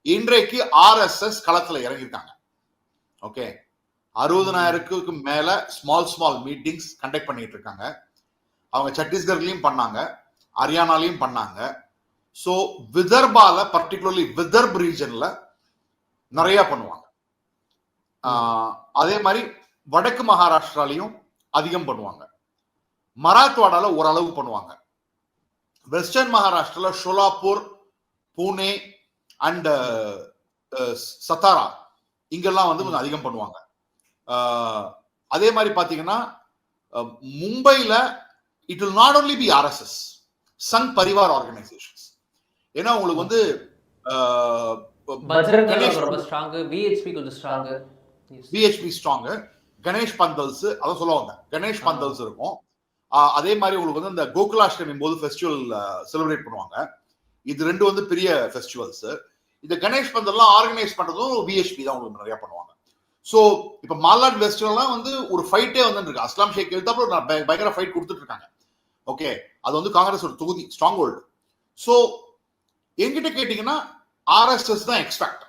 இன்றைக்கு ஆர்எஸ்எஸ் களத்துல இறங்கியிருக்காங்க. ஓகே, 60,000க்கு மேல ஸ்மால் மீட்டிங்ஸ் கண்டக்ட் பண்ணிட்டு இருக்காங்க. அவங்க சத்தீஸ்கர்லயும் பண்ணாங்க, ஹரியானாலையும் பண்ணாங்க. ஸோ விதர்பால, பர்டிகுலர்லி விதர்ப் ரீஜன்ல நிறைய பண்ணுவாங்க. அதே மாதிரி வடக்கு மகாராஷ்டிராலையும் அதிகம் பண்ணுவாங்க. மராத்வாடால ஓரளவு பண்ணுவாங்க. வெஸ்டர்ன் மகாராஷ்டிரால ஷோலாப்பூர், பூனே அண்ட் சத்தாரா இங்கெல்லாம் வந்து கொஞ்சம் அதிகம் பண்ணுவாங்க. அதே மாதிரி பாத்தீங்கன்னா மும்பைல it will not only be RSS, Sangh Parivar organisations. ஏன்னா உங்களுக்கு வந்து விஹெச்பி ஸ்ட்ராங், கணேஷ் பந்தல்ஸ், அதான் சொல்ல வந்தேன், கணேஷ் பந்தல்ஸ் இருக்கும். அதே மாதிரி உங்களுக்கு வந்து இந்த கோகுலாஷ்டமி போது ஃபெஸ்டிவல் செலிப்ரேட் பண்ணுவாங்க. இது ரெண்டு வந்து பெரிய ஃபெஸ்டிவல்ஸ். இந்த கணேஷ் பந்தல்லாம் ஆர்கனைஸ் பண்றதும் விஹெச்பி தான் உங்களுக்கு நிறைய பண்ணுவாங்க. ஸோ இப்ப மாலாட் வெஸ்டர்லாம் வந்து ஒரு ஃபைட்டே வந்து இருக்கு. அஸ்லாம் ஷேக் எழுத்தாப்புல பயங்கர ஃபைட் கொடுத்துட்டு இருக்காங்க. ஓகே, அது வந்து காங்கிரஸ் ஒரு தொகுதி, ஸ்ட்ராங் ஹோல்டு. ஸோ என்கிட்ட கேட்டீங்கன்னா ஆர்எஸ்எஸ் தான் எக்ஸ்பேக்ட்.